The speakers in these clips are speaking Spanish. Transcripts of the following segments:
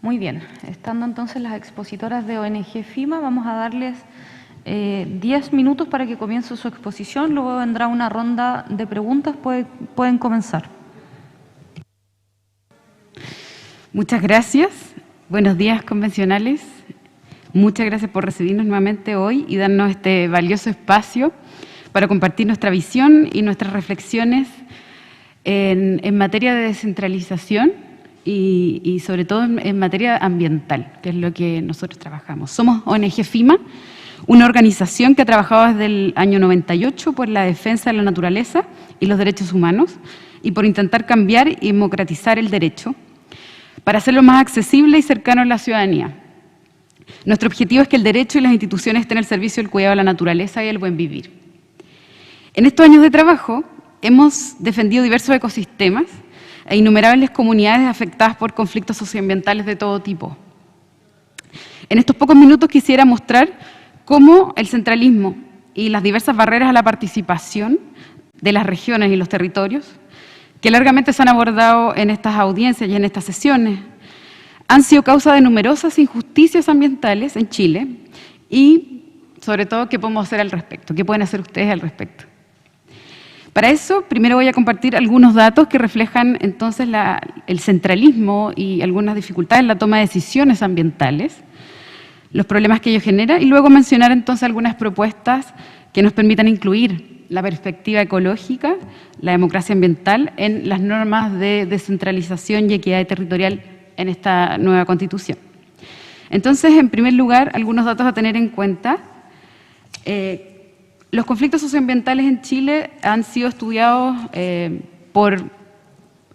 Muy bien, estando entonces las expositoras de ONG FIMA, vamos a darles 10 minutos para que comience su exposición, luego vendrá una ronda de preguntas, pueden comenzar. Muchas gracias, buenos días convencionales, muchas gracias por recibirnos nuevamente hoy y darnos este valioso espacio para compartir nuestra visión y nuestras reflexiones en materia de descentralización y sobre todo en materia ambiental, que es lo que nosotros trabajamos. Somos ONG FIMA, una organización que ha trabajado desde el año 98 por la defensa de la naturaleza y los derechos humanos y por intentar cambiar y democratizar el derecho para hacerlo más accesible y cercano a la ciudadanía. Nuestro objetivo es que el derecho y las instituciones estén al servicio del cuidado de la naturaleza y el buen vivir. En estos años de trabajo hemos defendido diversos ecosistemas e innumerables comunidades afectadas por conflictos socioambientales de todo tipo. En estos pocos minutos quisiera mostrar cómo el centralismo y las diversas barreras a la participación de las regiones y los territorios, que largamente se han abordado en estas audiencias y en estas sesiones, han sido causa de numerosas injusticias ambientales en Chile y, sobre todo, ¿qué podemos hacer al respecto? ¿Qué pueden hacer ustedes al respecto? Para eso, primero voy a compartir algunos datos que reflejan entonces el centralismo y algunas dificultades en la toma de decisiones ambientales, los problemas que ello genera, y luego mencionar entonces algunas propuestas que nos permitan incluir la perspectiva ecológica, la democracia ambiental en las normas de descentralización y equidad territorial en esta nueva Constitución. Entonces, en primer lugar, algunos datos a tener en cuenta. Los conflictos socioambientales en Chile han sido estudiados por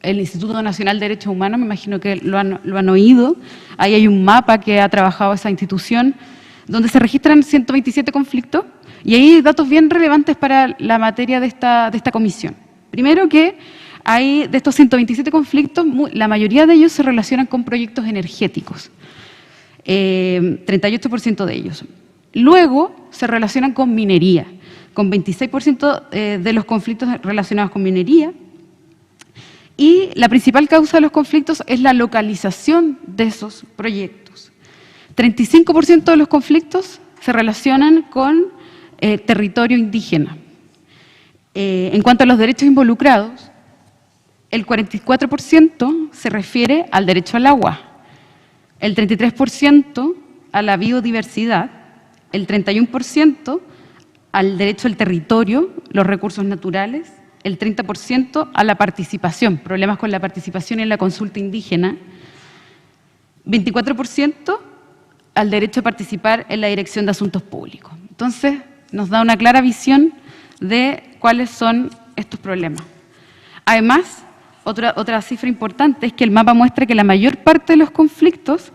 el Instituto Nacional de Derechos Humanos, me imagino que lo han oído. Ahí hay un mapa que ha trabajado esa institución, donde se registran 127 conflictos, y ahí hay datos bien relevantes para la materia de esta comisión. Primero que hay de estos 127 conflictos, la mayoría de ellos se relacionan con proyectos energéticos, 38% de ellos. Luego se relacionan con minería, con 26% de los conflictos relacionados con minería, y la principal causa de los conflictos es la localización de esos proyectos. 35% de los conflictos se relacionan con territorio indígena. En cuanto a los derechos involucrados, el 44% se refiere al derecho al agua, el 33% a la biodiversidad, el 31% al derecho al territorio, los recursos naturales, el 30% a la participación, problemas con la participación en la consulta indígena, 24% al derecho a participar en la dirección de asuntos públicos. Entonces, nos da una clara visión de cuáles son estos problemas. Además, otra cifra importante es que el mapa muestra que la mayor parte de los conflictos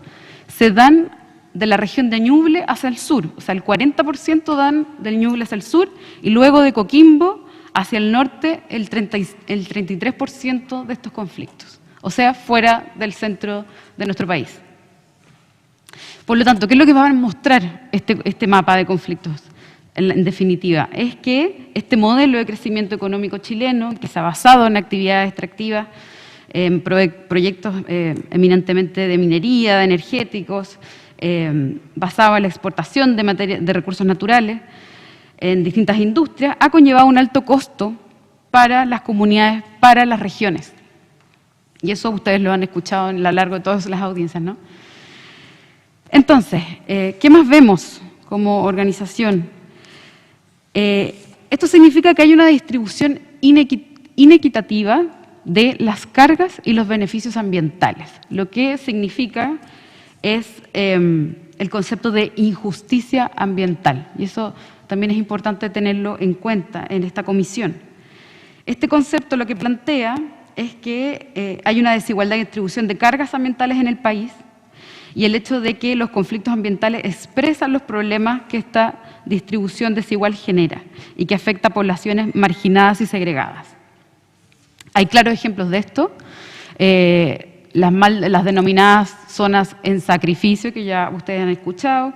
se dan de la región de Ñuble hacia el sur, o sea, el 40% dan del Ñuble hacia el sur, y luego de Coquimbo hacia el norte el 33% de estos conflictos, o sea, fuera del centro de nuestro país. Por lo tanto, ¿qué es lo que va a mostrar este mapa de conflictos? En definitiva, es que este modelo de crecimiento económico chileno, que se ha basado en actividades extractivas, en proyectos eminentemente de minería, de energéticos, basado en la exportación de recursos naturales en distintas industrias, ha conllevado un alto costo para las comunidades, para las regiones. Y eso ustedes lo han escuchado a lo largo de todas las audiencias, ¿no? Entonces, ¿qué más vemos como organización? Esto significa que hay una distribución inequitativa de las cargas y los beneficios ambientales. Lo que significa es el concepto de injusticia ambiental, y eso también es importante tenerlo en cuenta en esta comisión. Este concepto lo que plantea es que hay una desigualdad de distribución de cargas ambientales en el país, y el hecho de que los conflictos ambientales expresan los problemas que esta distribución desigual genera y que afecta a poblaciones marginadas y segregadas. Hay claros ejemplos de esto. Las denominadas zonas en sacrificio, que ya ustedes han escuchado,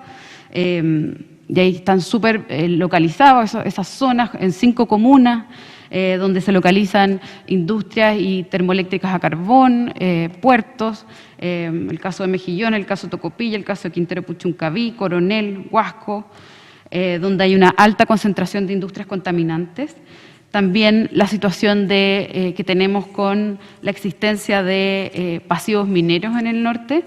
y ahí están súper localizados esas zonas en 5 comunas, donde se localizan industrias y termoeléctricas a carbón, puertos, el caso de Mejillón, el caso de Tocopilla, el caso de Quintero Puchuncaví, Coronel, Huasco, donde hay una alta concentración de industrias contaminantes. También la situación que tenemos con la existencia de pasivos mineros en el norte,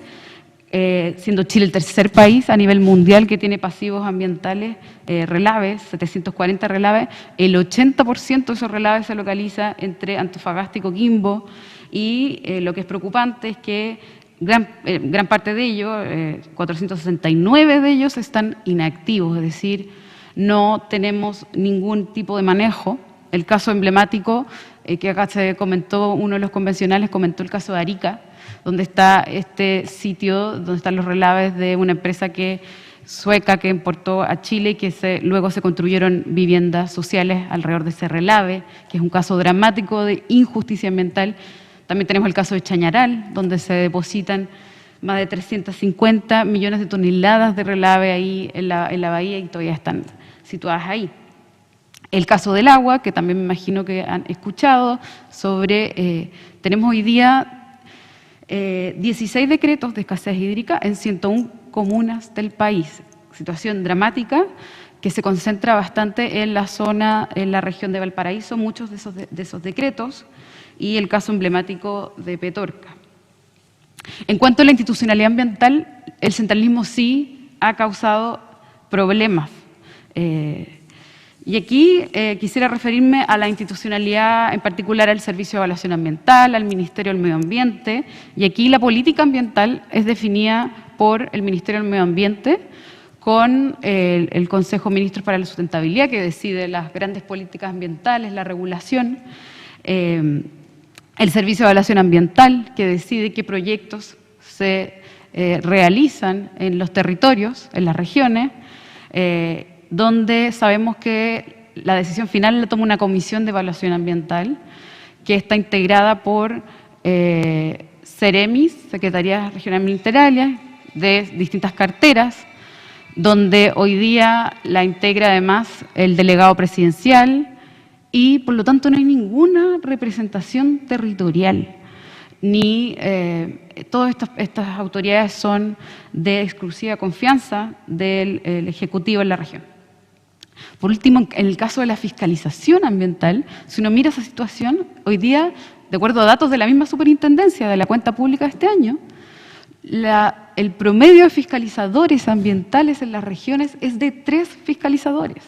siendo Chile el tercer país a nivel mundial que tiene pasivos ambientales, relaves, 740 relaves. El 80% de esos relaves se localiza entre Antofagasta y Coquimbo, y lo que es preocupante es que gran parte de ellos, 469 de ellos, están inactivos, es decir, no tenemos ningún tipo de manejo. El caso emblemático que acá se comentó, uno de los convencionales comentó el caso de Arica, donde está este sitio, donde están los relaves de una empresa sueca que importó a Chile y que luego se construyeron viviendas sociales alrededor de ese relave, que es un caso dramático de injusticia ambiental. También tenemos el caso de Chañaral, donde se depositan más de 350 millones de toneladas de relave ahí en la bahía y todavía están situadas ahí. El caso del agua, que también me imagino que han escuchado, tenemos hoy día 16 decretos de escasez hídrica en 101 comunas del país. Situación dramática que se concentra bastante en la región de Valparaíso, muchos de esos decretos, y el caso emblemático de Petorca. En cuanto a la institucionalidad ambiental, el centralismo sí ha causado problemas. Y aquí quisiera referirme a la institucionalidad, en particular al Servicio de Evaluación Ambiental, al Ministerio del Medio Ambiente, y aquí la política ambiental es definida por el Ministerio del Medio Ambiente con el Consejo de Ministros para la Sustentabilidad, que decide las grandes políticas ambientales, la regulación, el Servicio de Evaluación Ambiental, que decide qué proyectos se realizan en los territorios, en las regiones, donde sabemos que la decisión final la toma una comisión de evaluación ambiental que está integrada por Ceremis, Secretarías Regionales Ministeriales, de distintas carteras, donde hoy día la integra además el delegado presidencial y por lo tanto no hay ninguna representación territorial, ni todas estas autoridades son de exclusiva confianza del Ejecutivo en la región. Por último, en el caso de la fiscalización ambiental, si uno mira esa situación, hoy día, de acuerdo a datos de la misma superintendencia de la cuenta pública de este año, el promedio de fiscalizadores ambientales en las regiones es de 3 fiscalizadores,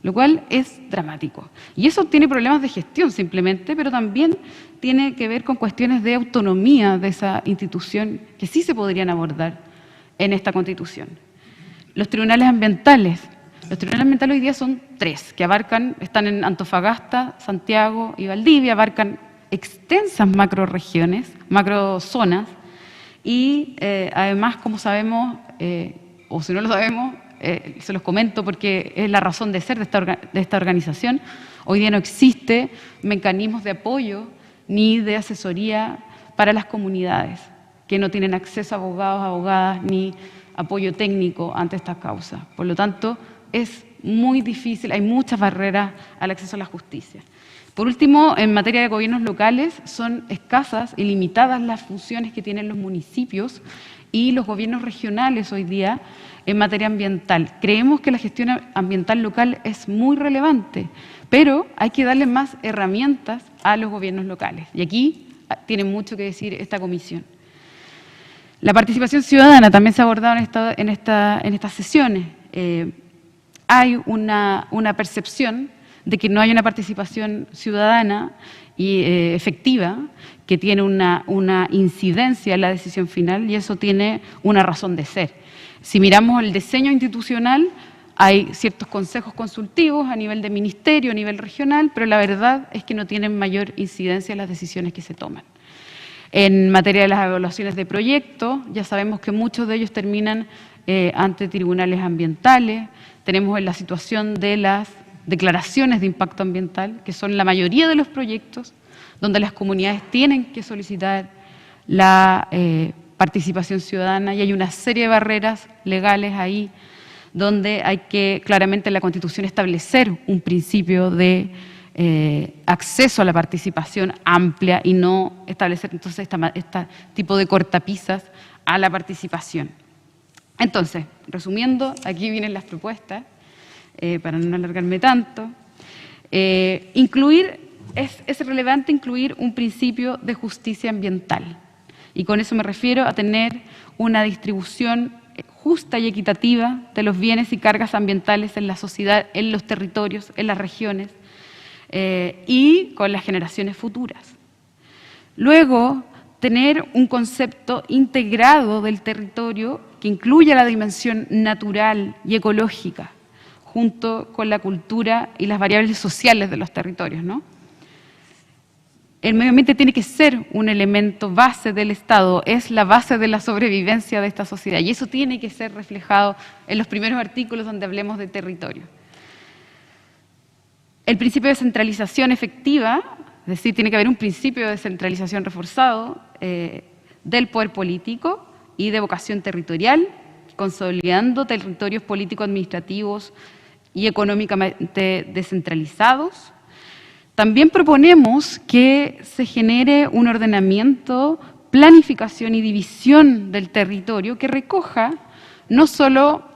lo cual es dramático. Y eso tiene problemas de gestión simplemente, pero también tiene que ver con cuestiones de autonomía de esa institución que sí se podrían abordar en esta Constitución. Los tribunales ambientales. Los tribunales ambientales hoy día son 3, que están en Antofagasta, Santiago y Valdivia, abarcan extensas macroregiones, macrozonas, y además, como sabemos, o si no lo sabemos, se los comento porque es la razón de ser de esta organización, hoy día no existe mecanismos de apoyo ni de asesoría para las comunidades que no tienen acceso a abogados, abogadas, ni apoyo técnico ante estas causas. Por lo tanto, es muy difícil, hay muchas barreras al acceso a la justicia. Por último, en materia de gobiernos locales, son escasas y limitadas las funciones que tienen los municipios y los gobiernos regionales hoy día en materia ambiental. Creemos que la gestión ambiental local es muy relevante, pero hay que darle más herramientas a los gobiernos locales. Y aquí tiene mucho que decir esta comisión. La participación ciudadana también se ha abordado en estas sesiones. Hay una percepción de que no hay una participación ciudadana y efectiva, que tiene una incidencia en la decisión final, y eso tiene una razón de ser. Si miramos el diseño institucional, hay ciertos consejos consultivos a nivel de ministerio, a nivel regional, pero la verdad es que no tienen mayor incidencia en las decisiones que se toman. En materia de las evaluaciones de proyectos, ya sabemos que muchos de ellos terminan ante tribunales ambientales. Tenemos la situación de las declaraciones de impacto ambiental, que son la mayoría de los proyectos, donde las comunidades tienen que solicitar la participación ciudadana, y hay una serie de barreras legales ahí, donde hay que claramente en la Constitución establecer un principio de acceso a la participación amplia y no establecer entonces este tipo de cortapisas a la participación. Entonces, resumiendo, aquí vienen las propuestas, para no alargarme tanto. Es relevante incluir un principio de justicia ambiental, y con eso me refiero a tener una distribución justa y equitativa de los bienes y cargas ambientales en la sociedad, en los territorios, en las regiones y con las generaciones futuras. Luego, tener un concepto integrado del territorio que incluya la dimensión natural y ecológica, junto con la cultura y las variables sociales de los territorios, ¿no? El medio ambiente tiene que ser un elemento base del Estado, es la base de la sobrevivencia de esta sociedad, y eso tiene que ser reflejado en los primeros artículos donde hablemos de territorio. El principio de descentralización efectiva, es decir, tiene que haber un principio de descentralización reforzado del poder político y de vocación territorial, consolidando territorios político-administrativos y económicamente descentralizados. También proponemos que se genere un ordenamiento, planificación y división del territorio que recoja no solo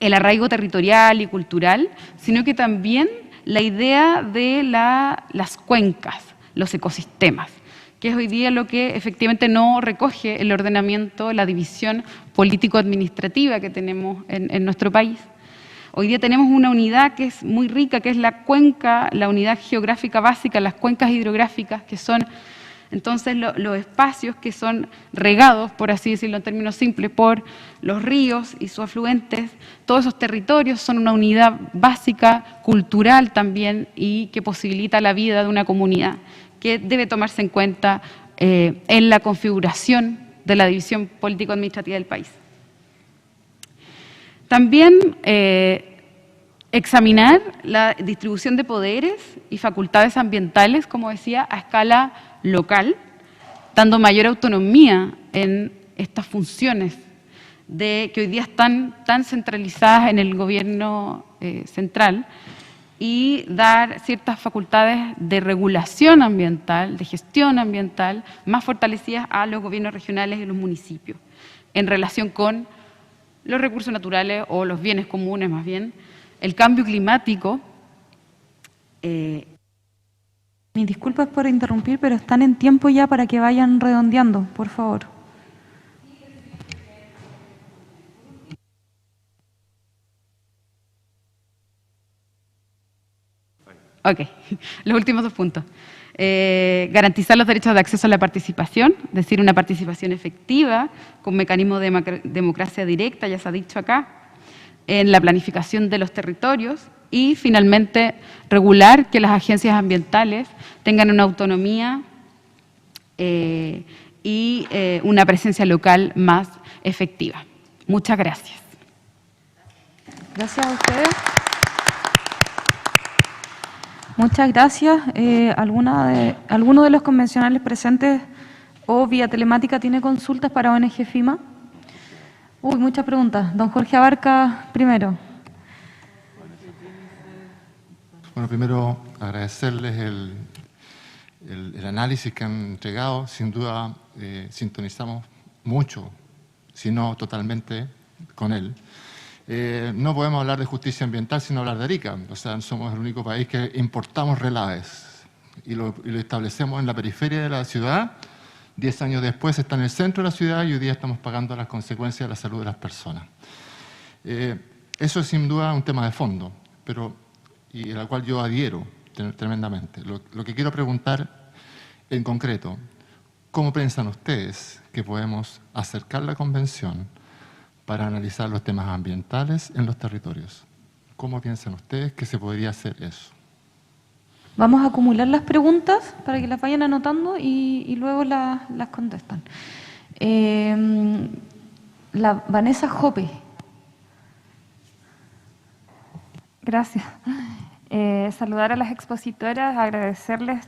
el arraigo territorial y cultural, sino que también la idea de las cuencas, los ecosistemas, que es hoy día lo que efectivamente no recoge el ordenamiento, la división político-administrativa que tenemos en nuestro país. Hoy día tenemos una unidad que es muy rica, que es la cuenca, la unidad geográfica básica, las cuencas hidrográficas, que son entonces los espacios que son regados, por así decirlo en términos simples, por los ríos y sus afluentes. Todos esos territorios son una unidad básica, cultural también, y que posibilita la vida de una comunidad, que debe tomarse en cuenta en la configuración de la división político-administrativa del país. También examinar la distribución de poderes y facultades ambientales, como decía, a escala local, dando mayor autonomía en estas funciones que hoy día están tan centralizadas en el gobierno central, y dar ciertas facultades de regulación ambiental, de gestión ambiental, más fortalecidas a los gobiernos regionales y los municipios, en relación con los recursos naturales o los bienes comunes más bien, el cambio climático. Mis disculpas por interrumpir, pero están en tiempo ya para que vayan redondeando, por favor. Ok, los últimos 2 puntos. Garantizar los derechos de acceso a la participación, es decir, una participación efectiva con mecanismos de democracia directa, ya se ha dicho acá, en la planificación de los territorios, y finalmente regular que las agencias ambientales tengan una autonomía y una presencia local más efectiva. Muchas gracias. Gracias a ustedes. Muchas gracias. ¿Alguno de los convencionales presentes o vía telemática tiene consultas para ONG FIMA? Uy, muchas preguntas. Don Jorge Abarca, primero. Bueno, primero agradecerles el análisis que han entregado. Sin duda sintonizamos mucho, si no totalmente, con él. No podemos hablar de justicia ambiental sin hablar de Arica. O sea, somos el único país que importamos relaves y lo establecemos en la periferia de la ciudad. 10 años después está en el centro de la ciudad y hoy día estamos pagando las consecuencias de la salud de las personas. Eso es sin duda un tema de fondo, y al cual yo adhiero tremendamente. Lo que quiero preguntar en concreto, ¿cómo piensan ustedes que podemos acercar la convención para analizar los temas ambientales en los territorios? ¿Cómo piensan ustedes que se podría hacer eso? Vamos a acumular las preguntas para que las vayan anotando y luego las contestan. La Vanessa Jope. Gracias. Saludar a las expositoras, agradecerles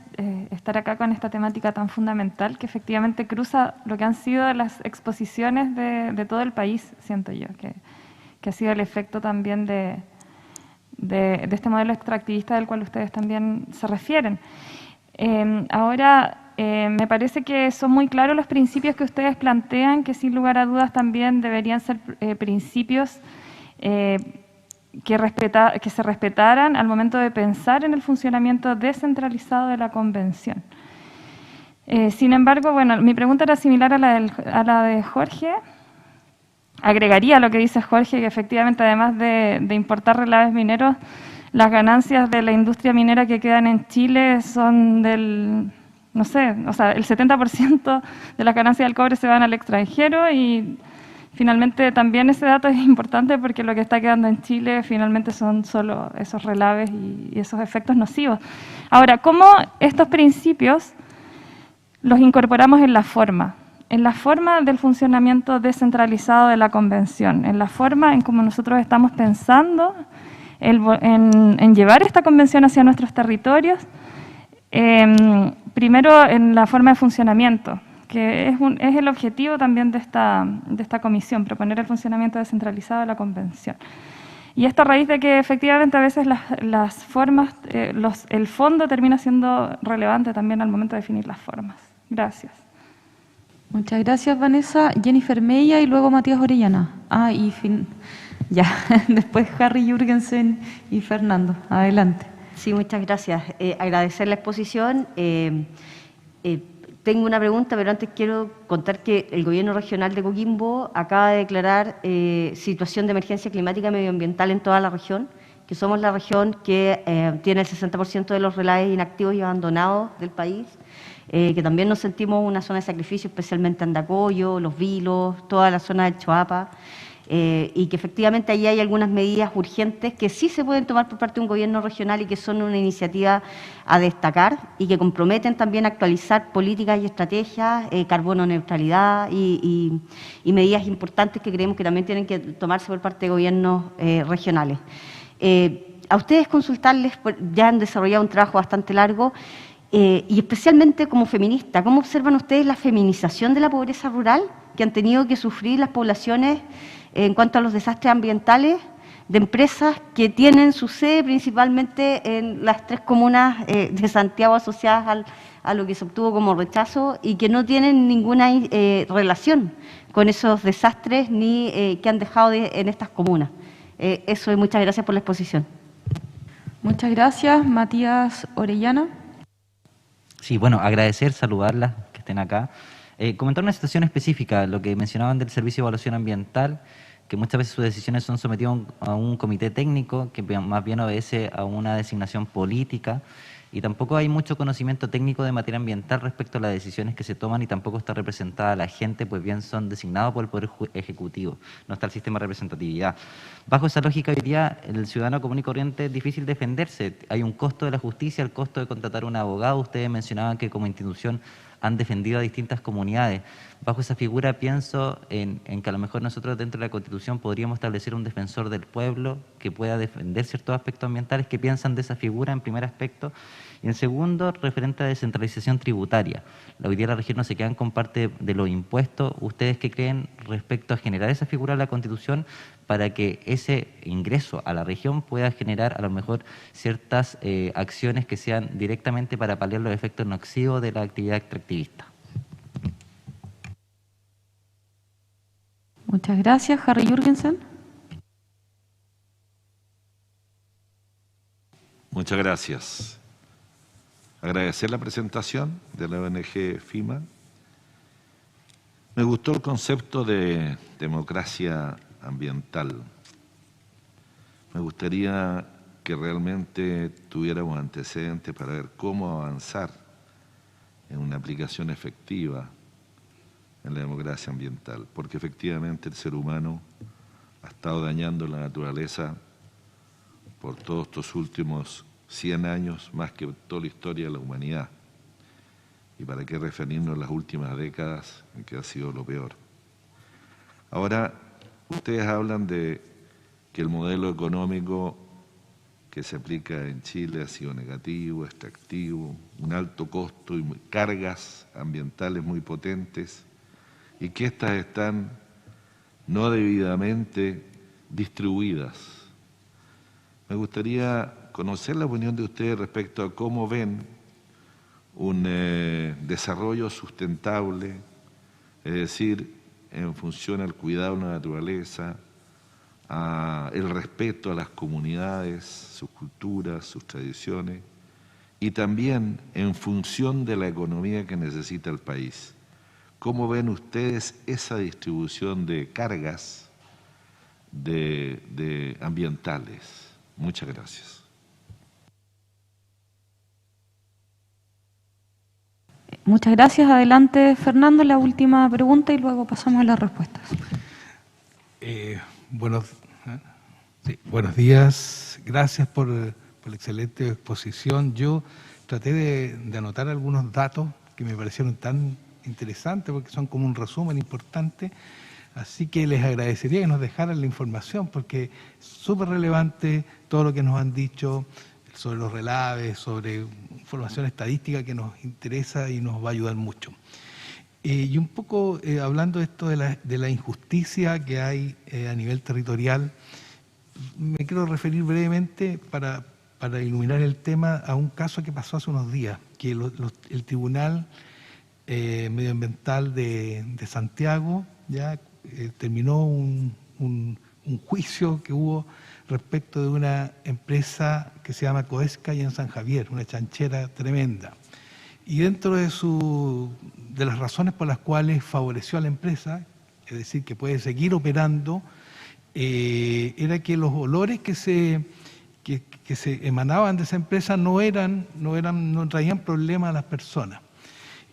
estar acá con esta temática tan fundamental que efectivamente cruza lo que han sido las exposiciones de todo el país, siento yo, que ha sido el efecto también de de este modelo extractivista del cual ustedes también se refieren. Ahora, me parece que son muy claros los principios que ustedes plantean, que sin lugar a dudas también deberían ser principios que se respetaran al momento de pensar en el funcionamiento descentralizado de la Convención. Sin embargo, bueno, mi pregunta era similar a la de Jorge. Agregaría lo que dice Jorge, que efectivamente, además de importar relaves mineros, las ganancias de la industria minera que quedan en Chile son del, no sé, o sea, el 70% de las ganancias del cobre se van al extranjero y finalmente también ese dato es importante porque lo que está quedando en Chile finalmente son solo esos relaves y esos efectos nocivos. Ahora, ¿cómo estos principios los incorporamos en la forma del funcionamiento descentralizado de la Convención, en la forma en cómo nosotros estamos pensando en llevar esta Convención hacia nuestros territorios? Primero, en la forma de funcionamiento, que es el objetivo también de esta comisión, proponer el funcionamiento descentralizado de la Convención. Y esto a raíz de que efectivamente a veces las formas, el fondo termina siendo relevante también al momento de definir las formas. Gracias. Muchas gracias, Vanessa. Jennifer Mella y luego Matías Orellana. Ya, después Harry Jürgensen y Fernando. Adelante. Sí, muchas gracias. Agradecer la exposición. Tengo una pregunta, pero antes quiero contar que el Gobierno Regional de Coquimbo acaba de declarar situación de emergencia climática y medioambiental en toda la región, que somos la región que tiene el 60% de los relaves inactivos y abandonados del país, que también nos sentimos una zona de sacrificio, especialmente Andacollo, Los Vilos, toda la zona del Choapa, y que efectivamente ahí hay algunas medidas urgentes que sí se pueden tomar por parte de un gobierno regional y que son una iniciativa a destacar y que comprometen también a actualizar políticas y estrategias, carbono neutralidad y medidas importantes que creemos que también tienen que tomarse por parte de gobiernos regionales. A ustedes consultarles, ya han desarrollado un trabajo bastante largo, y especialmente como feminista, ¿cómo observan ustedes la feminización de la pobreza rural que han tenido que sufrir las poblaciones en cuanto a los desastres ambientales de empresas que tienen su sede principalmente en las 3 comunas de Santiago asociadas a lo que se obtuvo como rechazo y que no tienen ninguna relación con esos desastres ni que han dejado en estas comunas? Eso, y muchas gracias por la exposición. Muchas gracias. Matías Orellana. Sí, bueno, agradecer, saludarlas, que estén acá. Comentar una situación específica, lo que mencionaban del Servicio de Evaluación Ambiental, que muchas veces sus decisiones son sometidas a un comité técnico, que más bien obedece a una designación política, y tampoco hay mucho conocimiento técnico de materia ambiental respecto a las decisiones que se toman y tampoco está representada la gente, pues bien son designados por el Poder Ejecutivo, no está el sistema de representatividad. Bajo esa lógica hoy día, el ciudadano común y corriente es difícil defenderse, hay un costo de la justicia, el costo de contratar un abogado, ustedes mencionaban que como institución han defendido a distintas comunidades. Bajo esa figura pienso en que a lo mejor nosotros dentro de la Constitución podríamos establecer un defensor del pueblo que pueda defender ciertos aspectos ambientales. ¿Qué piensan de esa figura en primer aspecto? Y en segundo, referente a descentralización tributaria. Hoy día la región no se quedan con parte de los impuestos. ¿Ustedes qué creen respecto a generar esa figura en la Constitución para que ese ingreso a la región pueda generar a lo mejor ciertas acciones que sean directamente para paliar los efectos nocivos de la actividad extractivista? Muchas gracias. Harry Jürgensen. Muchas gracias. Agradecer la presentación de la ONG FIMA. Me gustó el concepto de democracia ambiental. Me gustaría que realmente tuviéramos antecedentes para ver cómo avanzar en una aplicación efectiva en la democracia ambiental, porque efectivamente el ser humano ha estado dañando la naturaleza por todos estos últimos 100 años, más que toda la historia de la humanidad. Y para qué referirnos a las últimas décadas en que ha sido lo peor. Ahora, ustedes hablan de que el modelo económico que se aplica en Chile ha sido negativo, extractivo, un alto costo y cargas ambientales muy potentes, y que éstas están no debidamente distribuidas. Me gustaría conocer la opinión de ustedes respecto a cómo ven un desarrollo sustentable, es decir, en función al cuidado de la naturaleza, el respeto a las comunidades, sus culturas, sus tradiciones, y también en función de la economía que necesita el país. ¿Cómo ven ustedes esa distribución de cargas de ambientales? Muchas gracias. Muchas gracias. Adelante, Fernando, la última pregunta y luego pasamos a las respuestas. Buenos días. Gracias por la excelente exposición. Yo traté de anotar algunos datos que me parecieron tan interesantes porque son como un resumen importante. Así que les agradecería que nos dejaran la información porque es súper relevante todo lo que nos han dicho sobre los relaves, sobre información estadística que nos interesa y nos va a ayudar mucho. Y un poco hablando de esto de la injusticia que hay a nivel territorial, me quiero referir brevemente para iluminar el tema a un caso que pasó hace unos días, que el Tribunal Medioambiental de Santiago ya terminó un juicio que hubo respecto de una empresa que se llama Coesca y en San Javier, una chanchera tremenda. Y dentro de las razones por las cuales favoreció a la empresa, es decir, que puede seguir operando, era que los olores que se emanaban de esa empresa no traían problemas a las personas.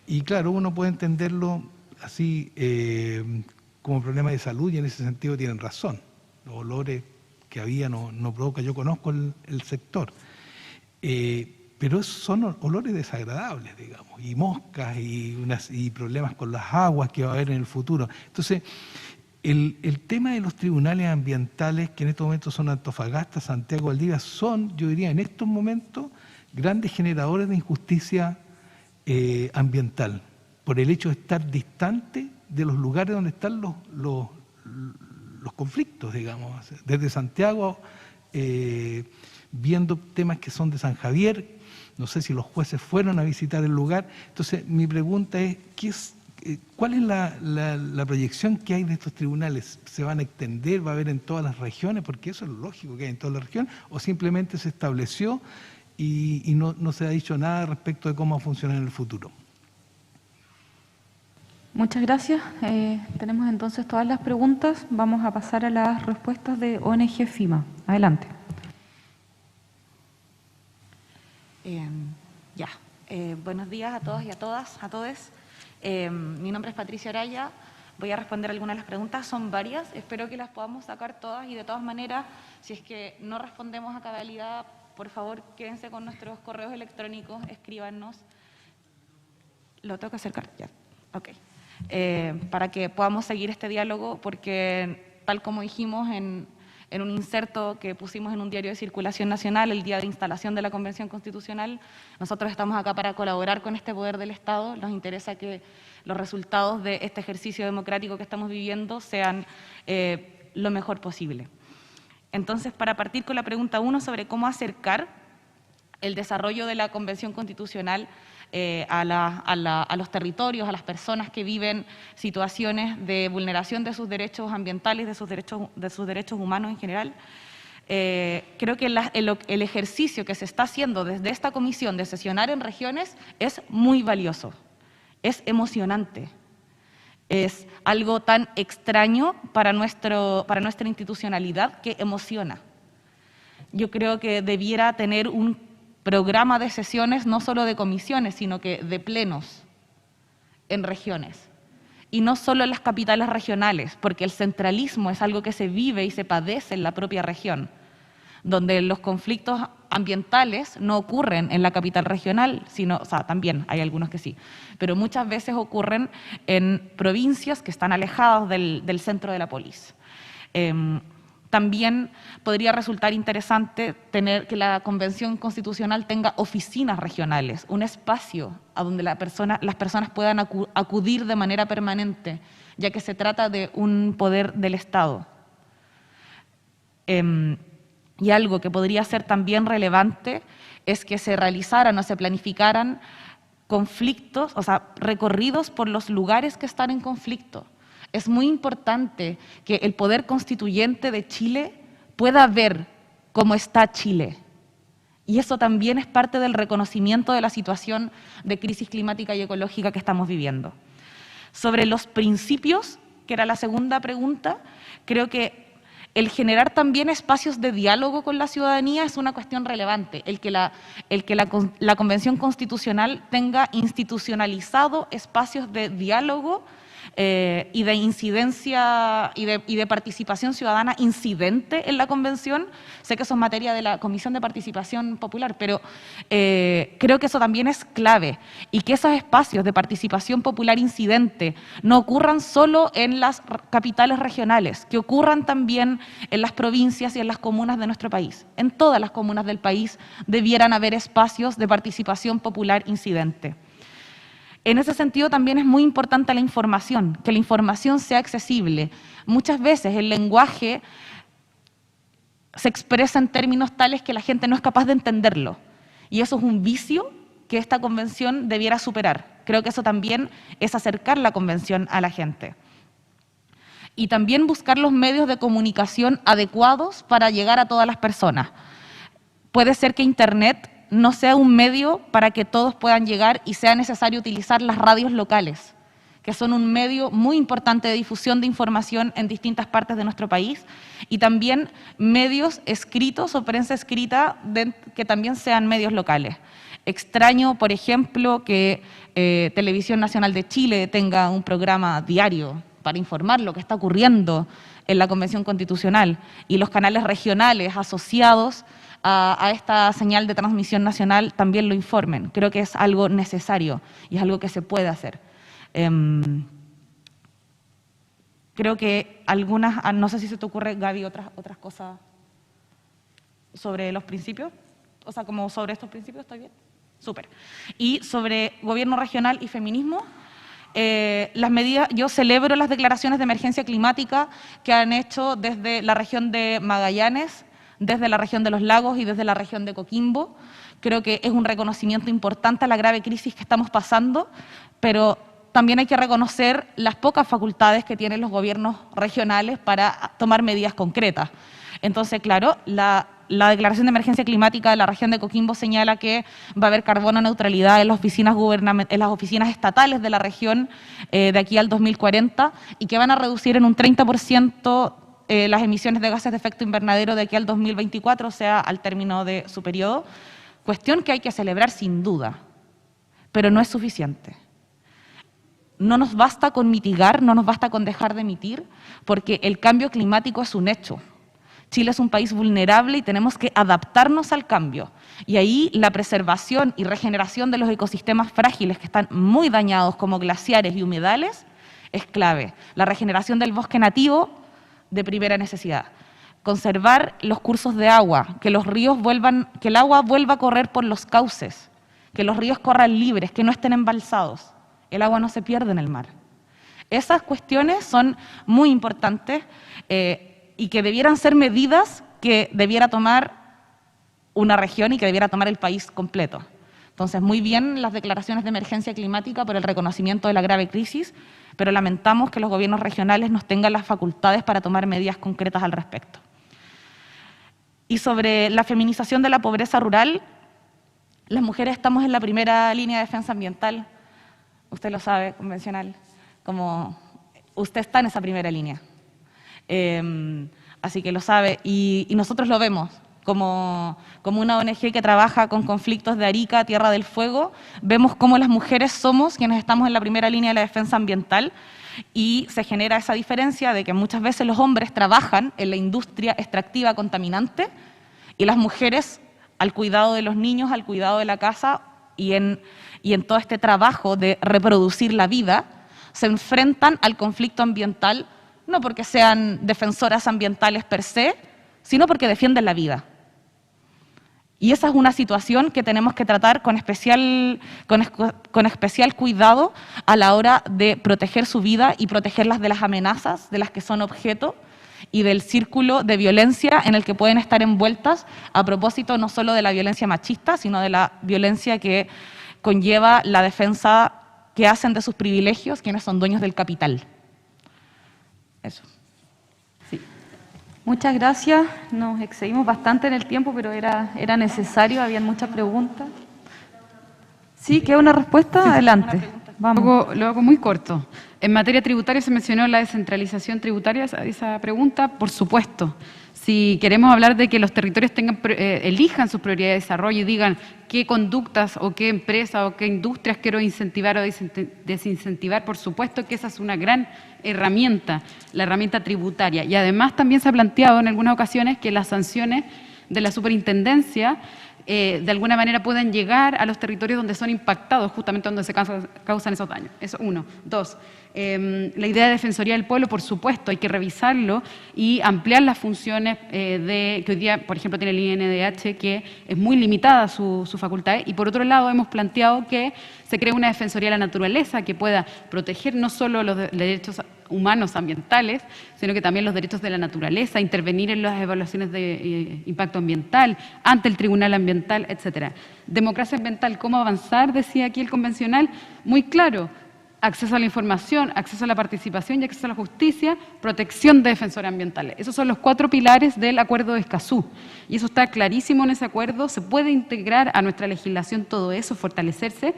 Y claro, uno puede entenderlo así como problema de salud y en ese sentido tienen razón. Los olores que había no provoca, yo conozco el sector. Pero son olores desagradables, digamos, y moscas y problemas con las aguas que va a haber en el futuro. Entonces, el tema de los tribunales ambientales, que en estos momentos son Antofagasta, Santiago, Valdivia, son, yo diría, en estos momentos, grandes generadores de injusticia ambiental, por el hecho de estar distante de los lugares donde están los conflictos, digamos. Desde Santiago, viendo temas que son de San Javier, no sé si los jueces fueron a visitar el lugar. Entonces, mi pregunta es, ¿cuál es la proyección que hay de estos tribunales? ¿Se van a extender? ¿Va a haber en todas las regiones? Porque eso es lo lógico que hay en todas las regiones. ¿O simplemente se estableció y no se ha dicho nada respecto de cómo va a funcionar en el futuro? Muchas gracias. Tenemos entonces todas las preguntas. Vamos a pasar a las respuestas de ONG FIMA. Adelante. Buenos días a todos y a todas, a todes. Mi nombre es Patricia Araya. Voy a responder algunas de las preguntas. Son varias. Espero que las podamos sacar todas y de todas maneras, si es que no respondemos a cabalidad, por favor, quédense con nuestros correos electrónicos, escríbanos. ¿Lo tengo que acercar? Ya. Ok. Para que podamos seguir este diálogo, porque tal como dijimos en un inserto que pusimos en un diario de circulación nacional el día de instalación de la Convención Constitucional, nosotros estamos acá para colaborar con este poder del Estado. Nos interesa que los resultados de este ejercicio democrático que estamos viviendo sean lo mejor posible. Entonces, para partir con la pregunta 1 sobre cómo acercar el desarrollo de la Convención Constitucional a los territorios, a las personas que viven situaciones de vulneración de sus derechos ambientales, de sus derechos humanos en general. Creo que el ejercicio que se está haciendo desde esta comisión de sesionar en regiones es muy valioso, es emocionante, es algo tan extraño para nuestra institucionalidad que emociona. Yo creo que debiera tener un programa de sesiones, no solo de comisiones, sino que de plenos en regiones. Y no solo en las capitales regionales, porque el centralismo es algo que se vive y se padece en la propia región, donde los conflictos ambientales no ocurren en la capital regional, sino, o sea, también hay algunos que sí, pero muchas veces ocurren en provincias que están alejadas del centro de la polis. También podría resultar interesante tener que la Convención Constitucional tenga oficinas regionales, un espacio a donde las personas puedan acudir de manera permanente, ya que se trata de un poder del Estado. Y algo que podría ser también relevante es que se realizaran o se planificaran conflictos, o sea, recorridos por los lugares que están en conflicto. Es muy importante que el poder constituyente de Chile pueda ver cómo está Chile. Y eso también es parte del reconocimiento de la situación de crisis climática y ecológica que estamos viviendo. Sobre los principios, que era la segunda pregunta, creo que el generar también espacios de diálogo con la ciudadanía es una cuestión relevante. El que la Convención Constitucional tenga institucionalizado espacios de diálogo y de incidencia y de participación ciudadana incidente en la Convención. Sé que eso es materia de la Comisión de Participación Popular, pero creo que eso también es clave, y que esos espacios de participación popular incidente no ocurran solo en las capitales regionales, que ocurran también en las provincias y en las comunas de nuestro país. En todas las comunas del país debieran haber espacios de participación popular incidente. En ese sentido también es muy importante la información, que la información sea accesible. Muchas veces el lenguaje se expresa en términos tales que la gente no es capaz de entenderlo. Y eso es un vicio que esta convención debiera superar. Creo que eso también es acercar la convención a la gente. Y también buscar los medios de comunicación adecuados para llegar a todas las personas. Puede ser que Internet no sea un medio para que todos puedan llegar y sea necesario utilizar las radios locales, que son un medio muy importante de difusión de información en distintas partes de nuestro país, y también medios escritos o prensa escrita que también sean medios locales. Extraño, por ejemplo, que Televisión Nacional de Chile tenga un programa diario para informar lo que está ocurriendo en la Convención Constitucional, y los canales regionales asociados a esta señal de transmisión nacional también lo informen. Creo que es algo necesario y es algo que se puede hacer. Creo que algunas, no sé si se te ocurre, Gaby, otras cosas sobre los principios, o sea, como sobre estos principios, ¿está bien? Súper. Y sobre gobierno regional y feminismo, las medidas, yo celebro las declaraciones de emergencia climática que han hecho desde la región de Magallanes, desde la región de los lagos y desde la región de Coquimbo. Creo que es un reconocimiento importante a la grave crisis que estamos pasando, pero también hay que reconocer las pocas facultades que tienen los gobiernos regionales para tomar medidas concretas. Entonces, claro, la declaración de emergencia climática de la región de Coquimbo señala que va a haber carbono neutralidad en las oficinas estatales de la región de aquí al 2040, y que van a reducir en un 30% las emisiones de gases de efecto invernadero de aquí al 2024, o sea, al término de su periodo. Cuestión que hay que celebrar sin duda, pero no es suficiente. No nos basta con mitigar, no nos basta con dejar de emitir, porque el cambio climático es un hecho. Chile es un país vulnerable y tenemos que adaptarnos al cambio. Y ahí la preservación y regeneración de los ecosistemas frágiles que están muy dañados, como glaciares y humedales, es clave. La regeneración del bosque nativo, de primera necesidad. Conservar los cursos de agua, que los ríos que el agua vuelva a correr por los cauces, que los ríos corran libres, que no estén embalsados. El agua no se pierde en el mar. Esas cuestiones son muy importantes y que debieran ser medidas que debiera tomar una región y que debiera tomar el país completo. Entonces, muy bien las declaraciones de emergencia climática por el reconocimiento de la grave crisis, pero lamentamos que los gobiernos regionales no tengan las facultades para tomar medidas concretas al respecto. Y sobre la feminización de la pobreza rural, las mujeres estamos en la primera línea de defensa ambiental. Usted lo sabe, convencional, como usted está en esa primera línea. Así que lo sabe, y nosotros lo vemos como una ONG que trabaja con conflictos de Arica, Tierra del Fuego. Vemos cómo las mujeres somos quienes estamos en la primera línea de la defensa ambiental, y se genera esa diferencia de que muchas veces los hombres trabajan en la industria extractiva contaminante y las mujeres al cuidado de los niños, al cuidado de la casa y en todo este trabajo de reproducir la vida, se enfrentan al conflicto ambiental, no porque sean defensoras ambientales per se, sino porque defienden la vida. Y esa es una situación que tenemos que tratar con especial cuidado a la hora de proteger su vida y protegerlas de las amenazas de las que son objeto, y del círculo de violencia en el que pueden estar envueltas a propósito no solo de la violencia machista, sino de la violencia que conlleva la defensa que hacen de sus privilegios quienes son dueños del capital. Eso. Sí. Muchas gracias. Nos excedimos bastante en el tiempo, pero era necesario, habían muchas preguntas. Sí, ¿queda una respuesta? Sí, adelante. Vamos. Lo hago muy corto. En materia tributaria se mencionó la descentralización tributaria, esa pregunta, por supuesto. Si queremos hablar de que los territorios elijan sus prioridades de desarrollo y digan qué conductas o qué empresas o qué industrias quiero incentivar o desincentivar, por supuesto que esa es una gran herramienta, la herramienta tributaria. Y además también se ha planteado en algunas ocasiones que las sanciones de la superintendencia de alguna manera pueden llegar a los territorios donde son impactados, justamente donde se causan esos daños. Eso uno. Dos, la idea de Defensoría del Pueblo, por supuesto, hay que revisarlo y ampliar las funciones que hoy día, por ejemplo, tiene el INDH, que es muy limitada su facultad. Y por otro lado, hemos planteado que se cree una Defensoría de la Naturaleza que pueda proteger no solo los derechos humanos ambientales, sino que también los derechos de la naturaleza, intervenir en las evaluaciones de impacto ambiental, ante el Tribunal Ambiental, etcétera. Democracia ambiental, ¿cómo avanzar? Decía aquí el convencional, muy claro, acceso a la información, acceso a la participación y acceso a la justicia, protección de defensores ambientales. Esos son los 4 pilares del Acuerdo de Escazú. Y eso está clarísimo en ese acuerdo, se puede integrar a nuestra legislación todo eso, fortalecerse.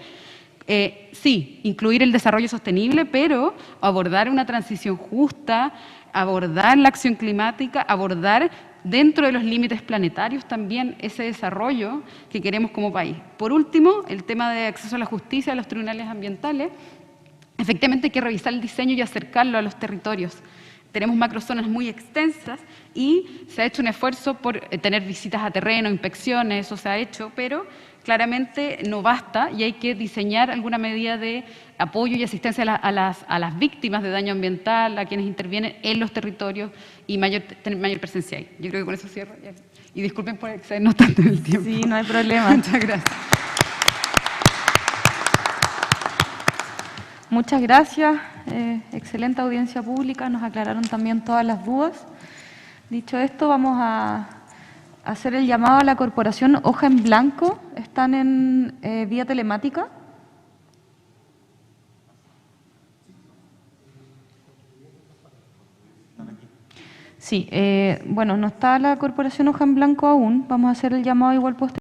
Sí, incluir el desarrollo sostenible, pero abordar una transición justa, abordar la acción climática, abordar dentro de los límites planetarios también ese desarrollo que queremos como país. Por último, el tema de acceso a la justicia, a los tribunales ambientales. Efectivamente hay que revisar el diseño y acercarlo a los territorios. Tenemos macrozonas muy extensas y se ha hecho un esfuerzo por tener visitas a terreno, inspecciones, eso se ha hecho, pero claramente no basta y hay que diseñar alguna medida de apoyo y asistencia a las víctimas de daño ambiental, a quienes intervienen en los territorios y tener mayor presencia ahí. Yo creo que con eso cierro. Y disculpen por excedernos tanto en el tiempo. Sí, no hay problema. Muchas gracias. Muchas gracias. Excelente audiencia pública. Nos aclararon también todas las dudas. Dicho esto, vamos a hacer el llamado a la corporación Hoja en Blanco. ¿Están en vía telemática? Sí, bueno, no está la corporación Hoja en Blanco aún. Vamos a hacer el llamado igual posterior.